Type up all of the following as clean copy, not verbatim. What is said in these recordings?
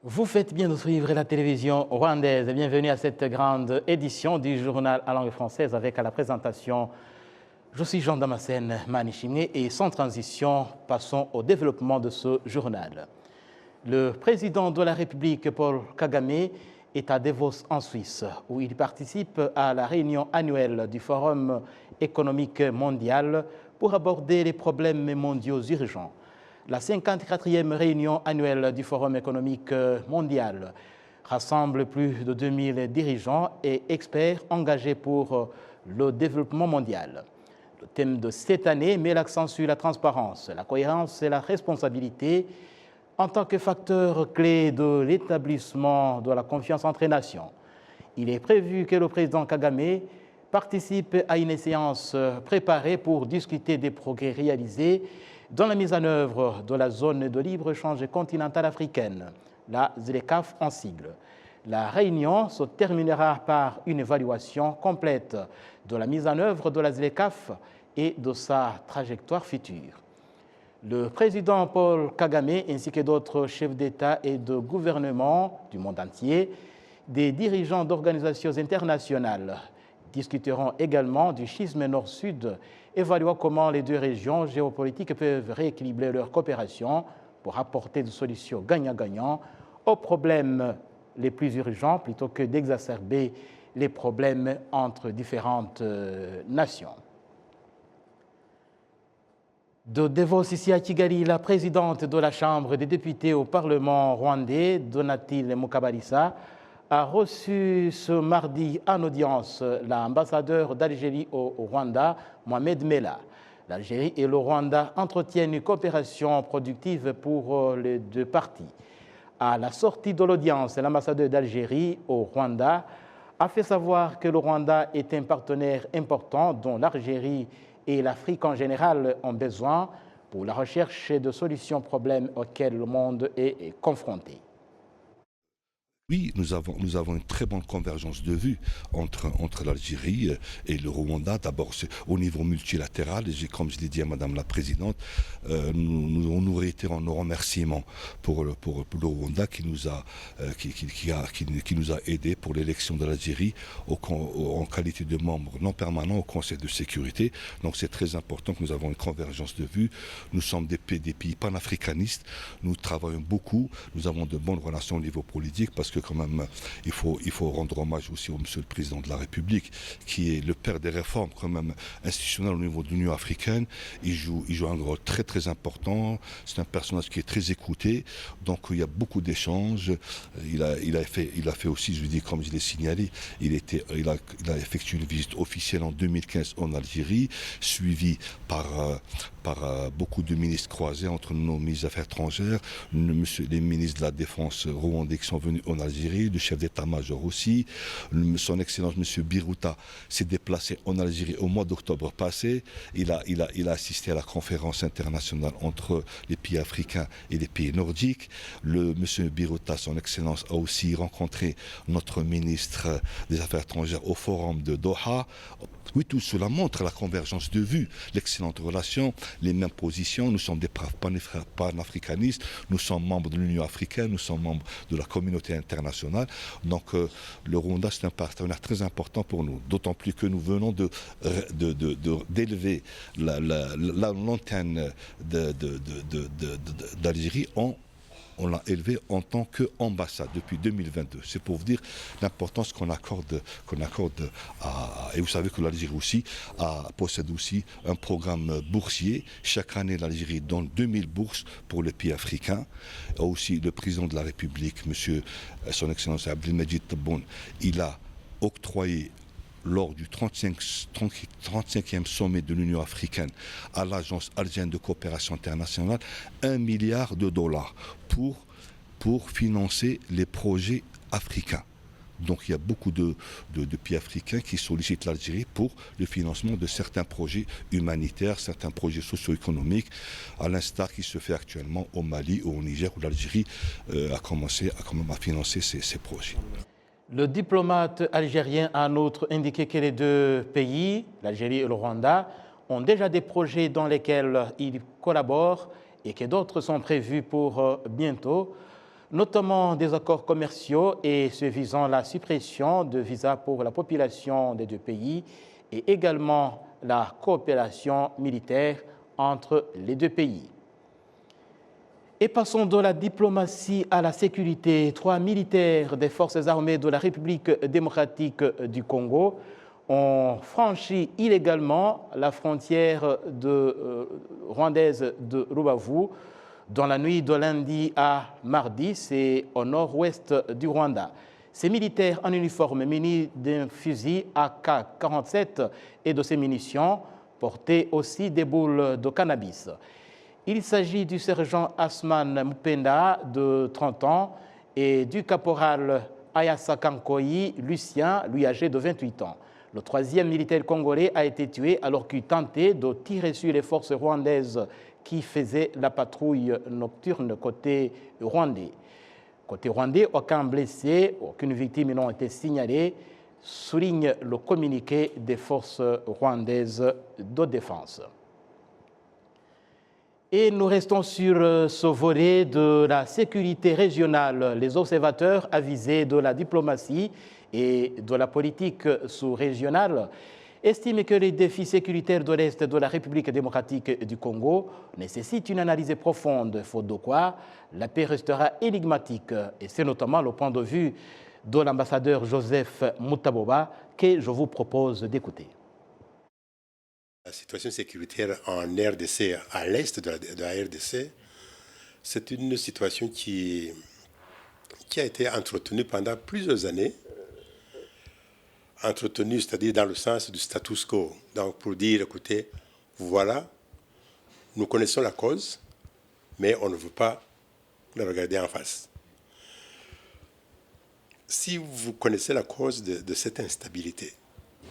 Vous faites bien de suivre la télévision rwandaise. Bienvenue à cette grande édition du journal à langue française avec à la présentation, je suis Jean Damascène Manichimé et sans transition, passons au développement de ce journal. Le président de la République, Paul Kagame, est à Davos en Suisse où il participe à la réunion annuelle du Forum économique mondial pour aborder les problèmes mondiaux urgents. La 54e réunion annuelle du Forum économique mondial rassemble plus de 2000 dirigeants et experts engagés pour le développement mondial. Le thème de cette année met l'accent sur la transparence, la cohérence et la responsabilité en tant que facteur clé de l'établissement de la confiance entre les nations. Il est prévu que le président Kagame participe à une séance préparée pour discuter des progrès réalisés dans la mise en œuvre de la zone de libre-échange continentale africaine, la ZLECAf en sigle. La réunion se terminera par une évaluation complète de la mise en œuvre de la ZLECAf et de sa trajectoire future. Le président Paul Kagame ainsi que d'autres chefs d'État et de gouvernement du monde entier, des dirigeants d'organisations internationales, discuteront également du schisme nord-sud, évaluant comment les deux régions géopolitiques peuvent rééquilibrer leur coopération pour apporter des solutions gagnant-gagnant aux problèmes les plus urgents plutôt que d'exacerber les problèmes entre différentes nations. De Davos ici à Kigali, la présidente de la Chambre des députés au Parlement rwandais, Donatille Mukabalisa, a reçu ce mardi en audience l'ambassadeur d'Algérie au Rwanda, Mohamed Mella. L'Algérie et le Rwanda entretiennent une coopération productive pour les deux parties. À la sortie de l'audience, l'ambassadeur d'Algérie au Rwanda a fait savoir que le Rwanda est un partenaire important dont l'Algérie et l'Afrique en général ont besoin pour la recherche de solutions aux problèmes auxquels le monde est confronté. Oui, nous avons une très bonne convergence de vues entre l'Algérie et le Rwanda. D'abord, au niveau multilatéral, comme je l'ai dit à Madame la Présidente, nous réitérons nos remerciements pour le Rwanda qui nous a aidés pour l'élection de l'Algérie en qualité de membre non permanent au Conseil de sécurité. Donc c'est très important que nous avons une convergence de vues. Nous sommes des pays panafricanistes, nous travaillons beaucoup, nous avons de bonnes relations au niveau politique parce que quand même, il faut rendre hommage aussi au Monsieur le Président de la République, qui est le père des réformes quand même institutionnelles au niveau de l'Union africaine. Il joue un rôle très très important. C'est un personnage qui est très écouté. Donc il y a beaucoup d'échanges. Il a fait aussi, je vous dis, comme je l'ai signalé, il a effectué une visite officielle en 2015 en Algérie, suivie par beaucoup de ministres croisés entre nos ministres des Affaires étrangères, les ministres de la Défense rwandais qui sont venus en Algérie, le chef d'état-major aussi. Son Excellence M. Biruta s'est déplacé en Algérie au mois d'octobre passé. Il a assisté à la conférence internationale entre les pays africains et les pays nordiques. M. Biruta, son Excellence, a aussi rencontré notre ministre des Affaires étrangères au forum de Doha. Oui, tout cela montre la convergence de vues, l'excellente relation, les mêmes positions. Nous sommes des panafricanistes, nous sommes membres de l'Union africaine, nous sommes membres de la communauté internationale. Donc le Rwanda, c'est un partenaire très important pour nous, d'autant plus que nous venons d'élever l'antenne d'Algérie on l'a élevé en tant qu'ambassade depuis 2022. C'est pour vous dire l'importance qu'on accorde à... Et vous savez que l'Algérie aussi possède aussi un programme boursier. Chaque année, l'Algérie donne 2000 bourses pour les pays africains. Aussi, le président de la République, son Excellence Abdelmadjid Tebboune, il a octroyé lors du 35e sommet de l'Union africaine à l'Agence algérienne de coopération internationale, $1 milliard pour financer les projets africains. Donc il y a beaucoup de pays africains qui sollicitent l'Algérie pour le financement de certains projets humanitaires, certains projets socio-économiques, à l'instar qui se fait actuellement au Mali ou au Niger, où l'Algérie a commencé à financer ces projets. Le diplomate algérien a en outre indiqué que les deux pays, l'Algérie et le Rwanda, ont déjà des projets dans lesquels ils collaborent et que d'autres sont prévus pour bientôt, notamment des accords commerciaux et se visant la suppression de visas pour la population des deux pays et également la coopération militaire entre les deux pays. Et passons de la diplomatie à la sécurité. 3 militaires des forces armées de la République démocratique du Congo ont franchi illégalement la frontière rwandaise de Rubavu dans la nuit de lundi à mardi, c'est au nord-ouest du Rwanda. Ces militaires en uniforme munis d'un fusil AK-47 et de ses munitions portaient aussi des boules de cannabis. Il s'agit du sergent Asman Mpenda de 30 ans et du caporal Ayasa Kankoyi Lucien, lui âgé de 28 ans. Le 3e militaire congolais a été tué alors qu'il tentait de tirer sur les forces rwandaises qui faisaient la patrouille nocturne côté rwandais. Côté rwandais, aucun blessé, aucune victime n'ont été signalées, souligne le communiqué des forces rwandaises de défense. Et nous restons sur ce volet de la sécurité régionale. Les observateurs avisés de la diplomatie et de la politique sous-régionale estiment que les défis sécuritaires de l'Est de la République démocratique du Congo nécessitent une analyse profonde, faute de quoi la paix restera énigmatique. Et c'est notamment le point de vue de l'ambassadeur Joseph Mutaboba que je vous propose d'écouter. La situation sécuritaire en RDC, à l'est de la RDC, c'est une situation qui a été entretenue pendant plusieurs années. Entretenue, c'est-à-dire dans le sens du status quo. Donc pour dire, écoutez, voilà, nous connaissons la cause, mais on ne veut pas la regarder en face. Si vous connaissez la cause de cette instabilité,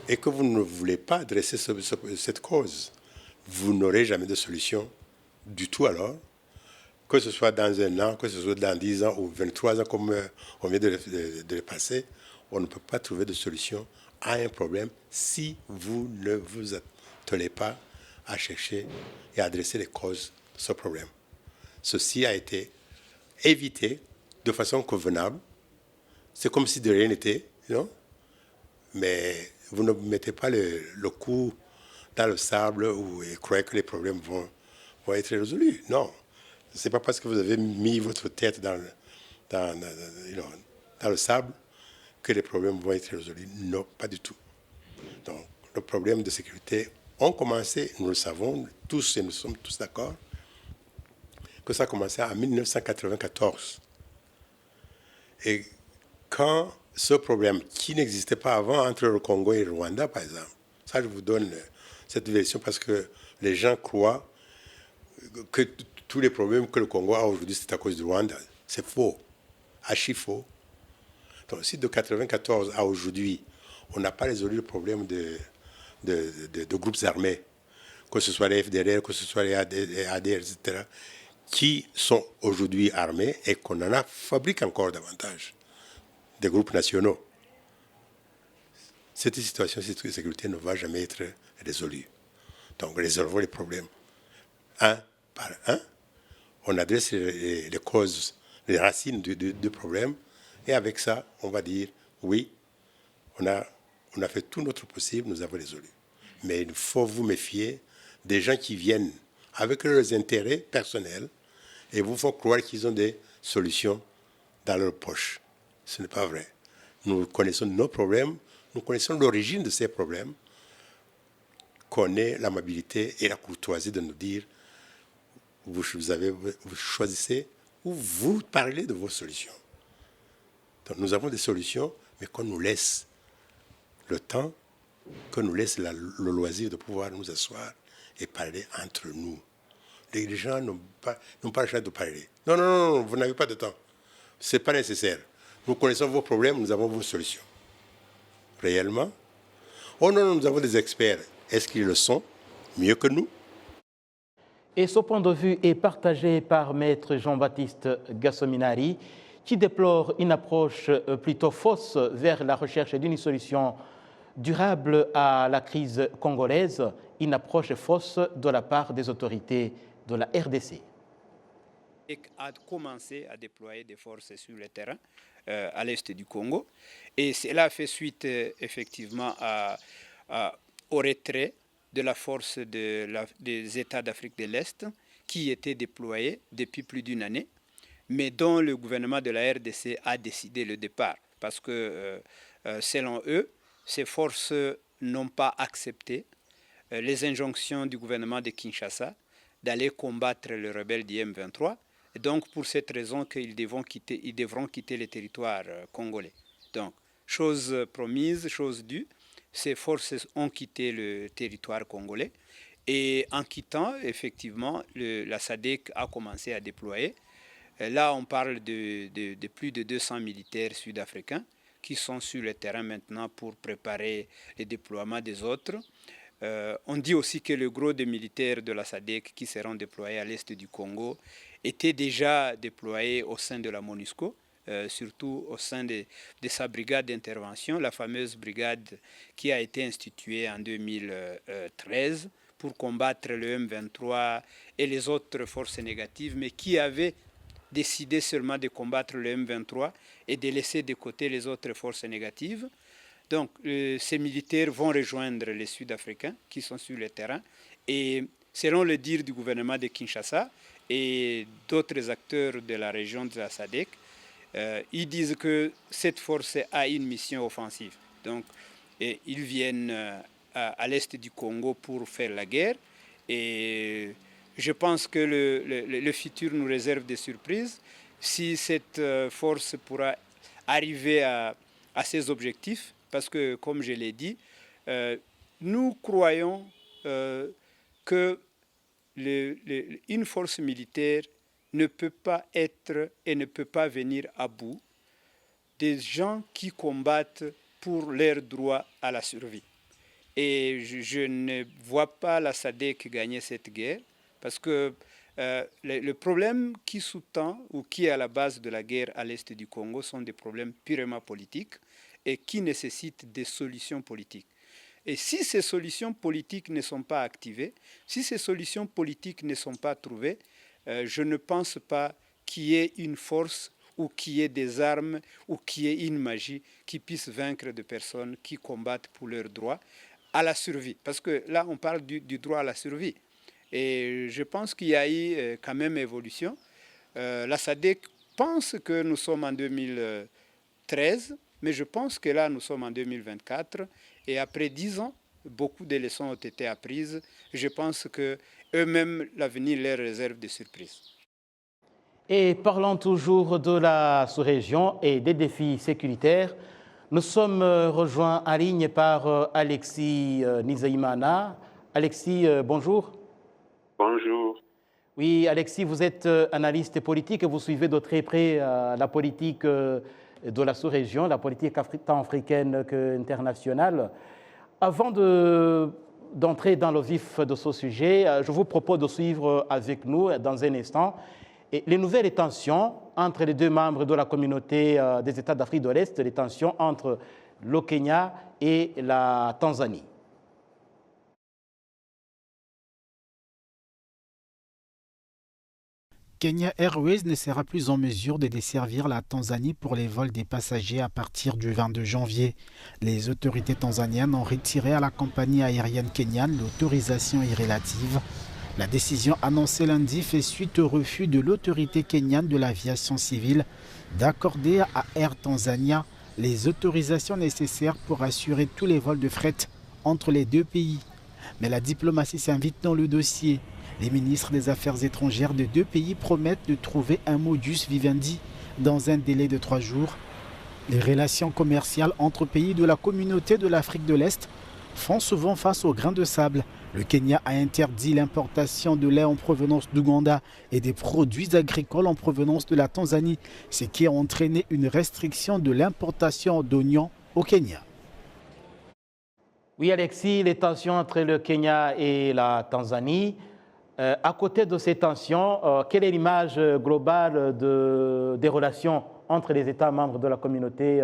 et que vous ne voulez pas adresser cette cause, vous n'aurez jamais de solution du tout alors, que ce soit dans 1 an, que ce soit dans 10 ans ou 23 ans, comme on vient de le passer, on ne peut pas trouver de solution à un problème si vous ne vous attelez pas à chercher et à adresser les causes de ce problème. Ceci a été évité de façon convenable. C'est comme si de rien n'était, non? Mais vous ne mettez pas le cou dans le sable et croyez que les problèmes vont être résolus. Non. Ce n'est pas parce que vous avez mis votre tête dans le sable que les problèmes vont être résolus. Non, pas du tout. Donc, le problème de sécurité ont commencé, nous le savons tous et nous sommes tous d'accord, que ça a commencé en 1994. Et quand ce problème qui n'existait pas avant entre le Congo et le Rwanda, par exemple, ça je vous donne cette version parce que les gens croient que tous les problèmes que le Congo a aujourd'hui, c'est à cause du Rwanda. C'est faux, archi faux. Donc si de 1994 à aujourd'hui, on n'a pas résolu le problème de groupes armés, que ce soit les FDLR, que ce soit les ADR, etc., qui sont aujourd'hui armés et qu'on en a fabriqué encore davantage, des groupes nationaux. Cette situation de sécurité ne va jamais être résolue. Donc résolvons les problèmes un par un. On adresse les causes, les racines du problème. Et avec ça, on va dire, oui, on a fait tout notre possible, nous avons résolu. Mais il faut vous méfier des gens qui viennent avec leurs intérêts personnels et vous font croire qu'ils ont des solutions dans leur poche. Ce n'est pas vrai. Nous connaissons nos problèmes, nous connaissons l'origine de ces problèmes, qu'on ait l'amabilité et la courtoisie de nous dire, vous choisissez ou vous parlez de vos solutions. Donc nous avons des solutions, mais qu'on nous laisse le temps, qu'on nous laisse le loisir de pouvoir nous asseoir et parler entre nous. Les gens n'ont pas le choix de parler. Non, non, non, vous n'avez pas de temps. Ce n'est pas nécessaire. Nous connaissons vos problèmes, nous avons vos solutions. Réellement? Oh non, non, nous avons des experts. Est-ce qu'ils le sont mieux que nous? Et ce point de vue est partagé par Maître Jean-Baptiste Gassominari, qui déplore une approche plutôt fausse vers la recherche d'une solution durable à la crise congolaise, une approche fausse de la part des autorités de la RDC. a commencé à déployer des forces sur le terrain à l'est du Congo. Et cela fait suite effectivement au retrait de la force des États d'Afrique de l'Est qui étaient déployés depuis plus d'une année, mais dont le gouvernement de la RDC a décidé le départ. Parce que, selon eux, ces forces n'ont pas accepté les injonctions du gouvernement de Kinshasa d'aller combattre les rebelles du M23. Et donc, pour cette raison qu'ils devront quitter le territoire congolais. Donc, chose promise, chose due, ces forces ont quitté le territoire congolais. Et en quittant, effectivement, la SADC a commencé à déployer. Là, on parle de plus de 200 militaires sud-africains qui sont sur le terrain maintenant pour préparer le déploiement des autres. On dit aussi que le gros des militaires de la SADC qui seront déployés à l'est du Congo étaient déjà déployés au sein de la MONUSCO, surtout au sein de sa brigade d'intervention, la fameuse brigade qui a été instituée en 2013 pour combattre le M23 et les autres forces négatives, mais qui avait décidé seulement de combattre le M23 et de laisser de côté les autres forces négatives. Donc, ces militaires vont rejoindre les Sud-Africains qui sont sur le terrain. Et selon le dire du gouvernement de Kinshasa et d'autres acteurs de la région de la SADC, ils disent que cette force a une mission offensive. Donc, ils viennent à l'est du Congo pour faire la guerre. Et je pense que le futur nous réserve des surprises. Si cette force pourra arriver à ses objectifs, parce que, comme je l'ai dit, nous croyons que une force militaire ne peut pas être et ne peut pas venir à bout des gens qui combattent pour leur droit à la survie. Et je ne vois pas la SADC gagner cette guerre, parce que le problème qui sous-tend ou qui est à la base de la guerre à l'est du Congo sont des problèmes purement politiques et qui nécessitent des solutions politiques. Et si ces solutions politiques ne sont pas activées, si ces solutions politiques ne sont pas trouvées, je ne pense pas qu'il y ait une force ou qu'il y ait des armes ou qu'il y ait une magie qui puisse vaincre des personnes qui combattent pour leurs droits à la survie. Parce que là, on parle du droit à la survie. Et je pense qu'il y a eu quand même évolution. La SADC pense que nous sommes en 2013, mais je pense que là, nous sommes en 2024. Et après 10 ans, beaucoup de leçons ont été apprises. Je pense qu'eux-mêmes, l'avenir leur réserve des surprises. Et parlons toujours de la sous-région et des défis sécuritaires. Nous sommes rejoints en ligne par Alexis Nizaimana. Alexis, bonjour. Bonjour. Oui, Alexis, vous êtes analyste politique et vous suivez de très près la politique de la sous-région, la politique tant africaine qu'internationale. Avant d'entrer dans le vif de ce sujet, je vous propose de suivre avec nous dans un instant les nouvelles tensions entre les deux membres de la communauté des États d'Afrique de l'Est, les tensions entre le Kenya et la Tanzanie. Kenya Airways ne sera plus en mesure de desservir la Tanzanie pour les vols des passagers à partir du 22 janvier. Les autorités tanzaniennes ont retiré à la compagnie aérienne kenyane l'autorisation irrélative. La décision annoncée lundi fait suite au refus de l'autorité kenyane de l'aviation civile d'accorder à Air Tanzania les autorisations nécessaires pour assurer tous les vols de fret entre les deux pays. Mais la diplomatie s'invite dans le dossier. Les ministres des Affaires étrangères de deux pays promettent de trouver un modus vivendi dans un délai de 3 jours. Les relations commerciales entre pays de la communauté de l'Afrique de l'Est font souvent face au grain de sable. Le Kenya a interdit l'importation de lait en provenance d'Ouganda et des produits agricoles en provenance de la Tanzanie, ce qui a entraîné une restriction de l'importation d'oignons au Kenya. Oui, Alexis, les tensions entre le Kenya et la Tanzanie. À côté de ces tensions, quelle est l'image globale des relations entre les États membres de la communauté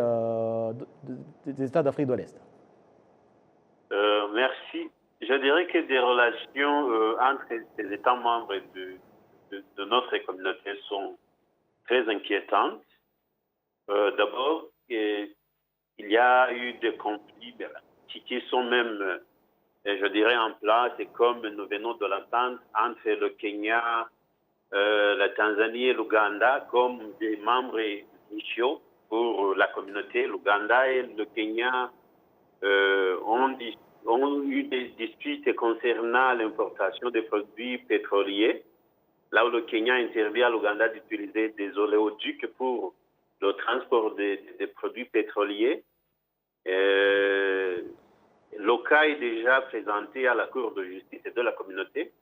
des États d'Afrique de l'Est? Merci. Je dirais que des relations entre les États membres de notre communauté sont très inquiétantes. D'abord, il y a eu des conflits qui sont même, je dirais, en place, et comme nous venons de l'entendre, entre le Kenya, la Tanzanie et l'Ouganda comme des membres initiaux pour la communauté. L'Ouganda et le Kenya ont eu des disputes concernant l'importation des produits pétroliers, là où le Kenya interdit à l'Ouganda d'utiliser des oléoducs pour le transport des produits pétroliers. Le cas est déjà présenté à la Cour de justice de la communauté.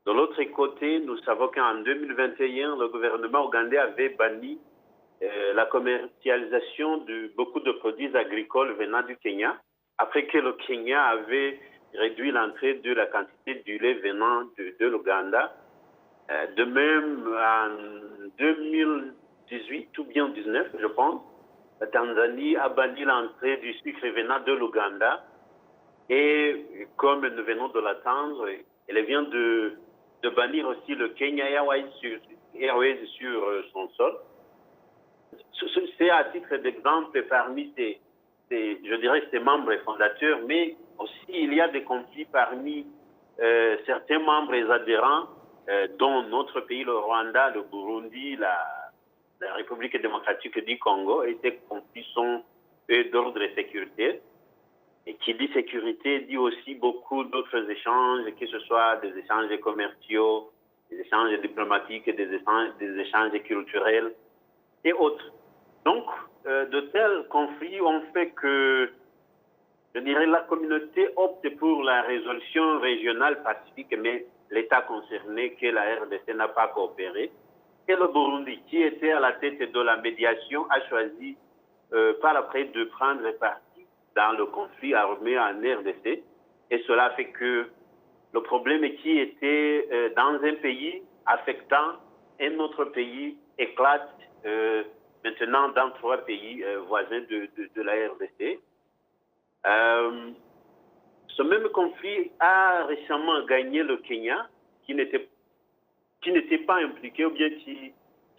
De l'autre côté, nous savons qu'en 2021, le gouvernement ougandais avait banni la commercialisation de beaucoup de produits agricoles venant du Kenya, après que le Kenya avait réduit l'entrée de la quantité du lait venant de l'Ouganda. De même, en 2018 ou bien 2019, je pense, la Tanzanie a banni l'entrée du sucre venant de l'Ouganda. Et comme nous venons de l'attendre, elle vient de bannir aussi le Kenya Airways sur son sol. C'est à titre d'exemple parmi je dirais, ces membres fondateurs, mais aussi il y a des conflits parmi certains membres et adhérents, dont notre pays, le Rwanda, le Burundi, la République démocratique du Congo, et ces conflits sont d'ordre de sécurité. Et qui dit sécurité dit aussi beaucoup d'autres échanges, que ce soit des échanges commerciaux, des échanges diplomatiques, des échanges culturels et autres. Donc, de tels conflits ont fait que, je dirais, la communauté opte pour la résolution régionale pacifique, mais l'État concerné, que la RDC n'a pas coopéré. Et le Burundi, qui était à la tête de la médiation, a choisi par après de prendre parti dans le conflit armé en RDC. Et cela fait que le problème qui était dans un pays affectant un autre pays éclate maintenant dans 3 pays voisins de la RDC. Ce même conflit a récemment gagné le Kenya, qui n'était pas impliqué, ou bien qui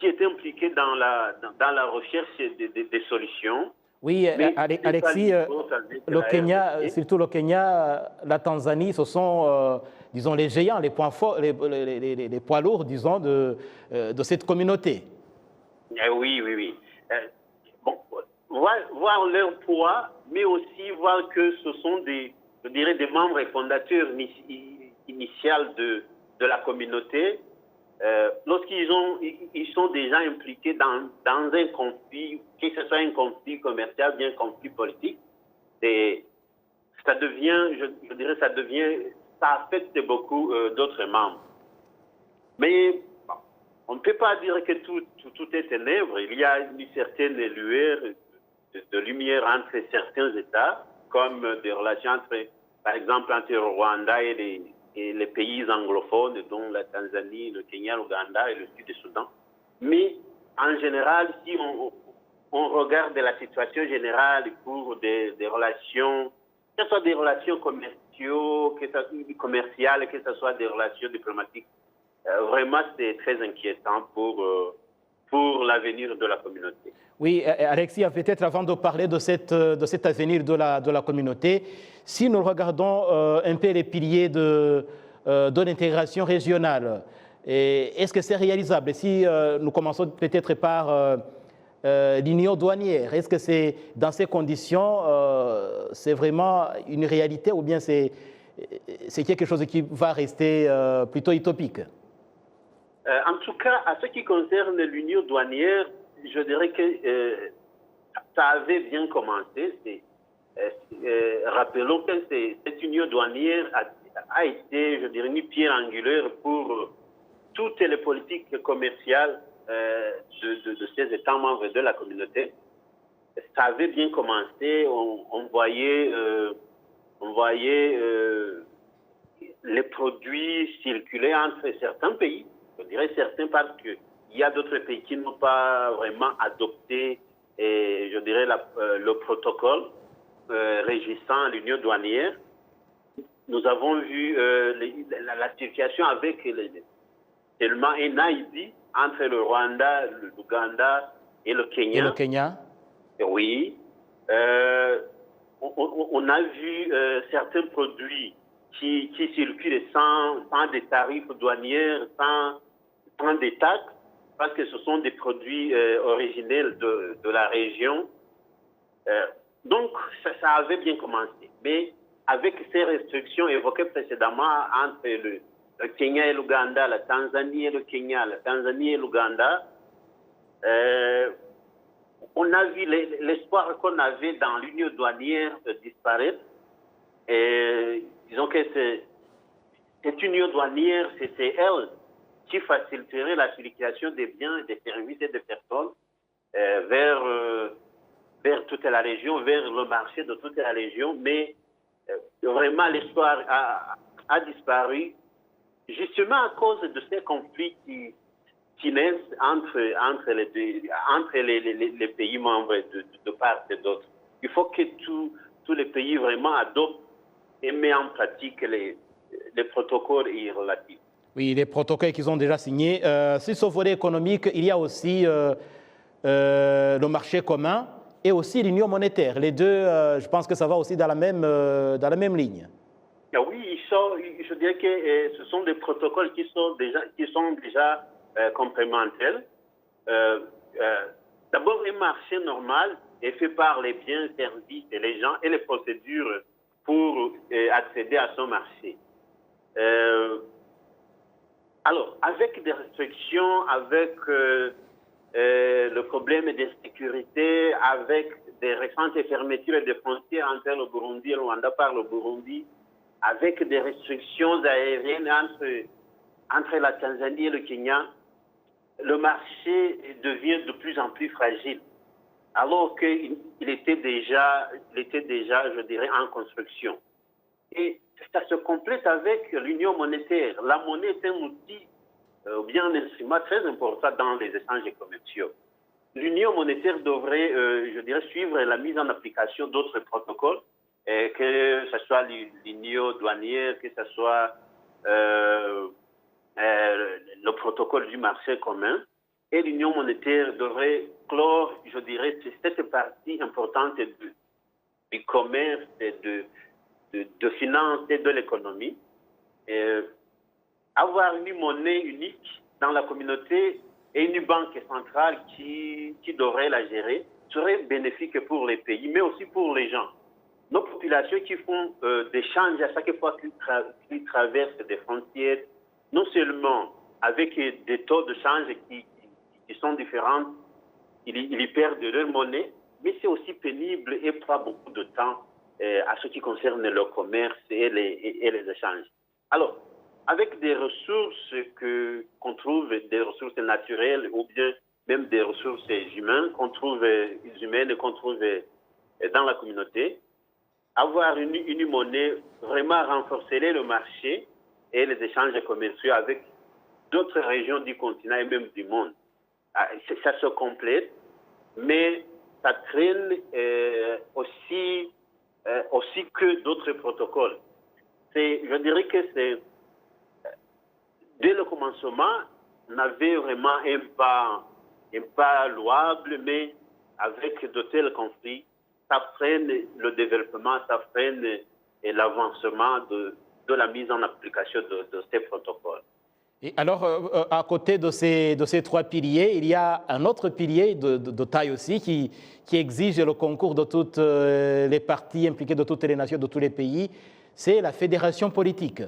était impliqué dans la recherche des solutions. Oui, Alexis, le Kenya, surtout le Kenya, la Tanzanie, ce sont, disons, les géants, les points forts, les poids lourds, disons, de cette communauté. Oui. Bon, voir leur poids, mais aussi voir que ce sont des membres fondateurs initiaux de la communauté. Lorsqu'ils sont déjà impliqués dans un conflit, que ce soit un conflit commercial, bien un conflit politique, ça affecte beaucoup d'autres membres. Mais bon, on ne peut pas dire que tout est ténèbres. Il y a une certaine lueur de lumière entre certains États, comme des relations par exemple, entre le Rwanda et les pays anglophones, dont la Tanzanie, le Kenya, l'Ouganda et le Sud-Soudan. Mais en général, si on regarde la situation générale pour des relations, que ce soit des relations commerciales, que ce soit des relations diplomatiques, vraiment c'est très inquiétant pour l'avenir de la communauté. Oui, Alexis, peut-être avant de parler de cet avenir de la communauté, si nous regardons un peu les piliers de l'intégration régionale, est-ce que c'est réalisable? Si nous commençons peut-être par l'union douanière, est-ce que c'est dans ces conditions, c'est vraiment une réalité ou bien c'est quelque chose qui va rester plutôt utopique? En tout cas, à ce qui concerne l'union douanière, je dirais que ça avait bien commencé. Rappelons que cette union douanière a été, je dirais, une pierre angulaire pour toutes les politiques commerciales de ces États membres de la communauté. Ça avait bien commencé. On voyait les produits circuler entre certains pays. Je dirais certains parce qu'il y a d'autres pays qui n'ont pas vraiment adopté, je dirais, le protocole régissant l'union douanière. Nous avons vu la situation avec seulement un ID entre le Rwanda, l'Ouganda et le Kenya. Et le Kenya? Oui. On a vu certains produits qui circulent sans des tarifs douaniers, sans des taxes, parce que ce sont des produits originels de la région. Donc, ça avait bien commencé. Mais avec ces restrictions évoquées précédemment entre le Kenya et l'Ouganda, la Tanzanie et le Kenya, la Tanzanie et l'Ouganda, on a vu l'espoir qu'on avait dans l'union douanière disparaître. Et disons que cette union douanière, c'est elle qui faciliterait la circulation des biens, des services et des personnes vers toute la région, vers le marché de toute la région. Mais vraiment, l'espoir a disparu, justement à cause de ces conflits qui naissent entre les pays membres de part et d'autre. Il faut que tous les pays vraiment adoptent et mettent en pratique les protocoles relatifs. Oui, les protocoles qu'ils ont déjà signés. Sur ce volet économique, il y a aussi le marché commun et aussi l'union monétaire. Les deux, je pense que ça va aussi dans la même ligne. Oui, je dirais que ce sont des protocoles qui sont déjà complémentaires. D'abord, un marché normal est fait par les biens, services et les gens et les procédures pour accéder à son marché. Alors, avec des restrictions, avec le problème de sécurité, avec des récentes fermetures des frontières entre le Burundi et le Rwanda par le Burundi, avec des restrictions aériennes entre la Tanzanie et le Kenya, le marché devient de plus en plus fragile, alors qu'il était déjà, je dirais, en construction. Et ça se complète avec l'union monétaire. La monnaie est un outil, ou bien un instrument très important dans les échanges commerciaux. L'union monétaire devrait, je dirais, suivre la mise en application d'autres protocoles, que ce soit l'union douanière, que ce soit le protocole du marché commun. Et l'union monétaire devrait clore, je dirais, cette partie importante du commerce, de finance et de l'économie. Avoir une monnaie unique dans la communauté et une banque centrale qui devrait la gérer serait bénéfique pour les pays, mais aussi pour les gens. Nos populations qui font des changes à chaque fois qu'ils traversent des frontières, non seulement avec des taux de change qui sont différents, ils perdent leur monnaie, mais c'est aussi pénible et prend beaucoup de temps à ce qui concerne le commerce et les échanges. Alors, avec des ressources qu'on trouve, des ressources naturelles ou bien même des ressources humaines qu'on trouve dans la communauté, avoir une monnaie vraiment renforcerait le marché et les échanges commerciaux avec d'autres régions du continent et même du monde. Ça se complète, mais ça traîne aussi que d'autres protocoles. Je dirais que c'est dès le commencement, on avait vraiment un pas louable, mais avec de tels conflits, ça freine le développement, ça freine l'avancement de la mise en application de ces protocoles. Et alors, à côté de ces trois piliers, il y a un autre pilier de taille aussi qui exige le concours de toutes les parties impliquées, de toutes les nations, de tous les pays, c'est la fédération politique.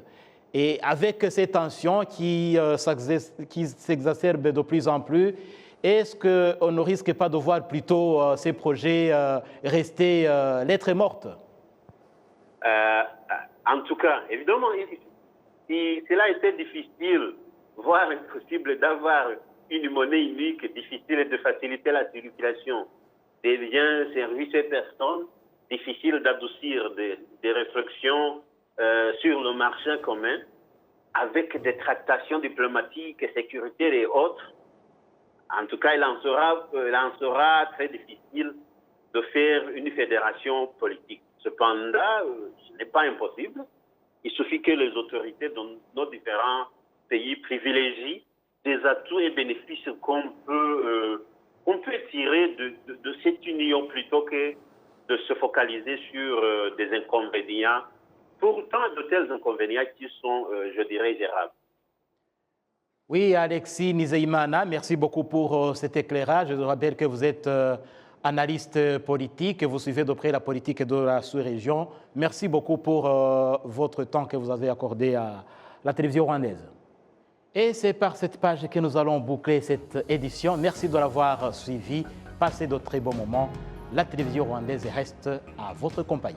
Et avec ces tensions qui s'exacerbent de plus en plus, est-ce qu'on ne risque pas de voir plutôt ces projets rester lettre morte? En tout cas, évidemment, si cela était difficile, voire impossible d'avoir une monnaie unique, difficile de faciliter la circulation des biens, services et personnes, difficile d'adoucir des restrictions sur le marché commun, avec des tractations diplomatiques, sécuritaires et autres. En tout cas, il en sera très difficile de faire une fédération politique. Cependant, ce n'est pas impossible. Il suffit que les autorités de nos différents pays privilégient des atouts et bénéfices qu'on peut tirer de cette union plutôt que de se focaliser sur des inconvénients, pourtant de tels inconvénients qui sont, je dirais, gérables. Oui, Alexis Nizeimana, merci beaucoup pour cet éclairage. Je vous rappelle que vous êtes analyste politique, que vous suivez de près la politique de la sous-région. Merci beaucoup pour votre temps que vous avez accordé à la télévision rwandaise. Et c'est par cette page que nous allons boucler cette édition. Merci de l'avoir suivi. Passez de très bons moments. La télévision rwandaise reste à votre compagnie.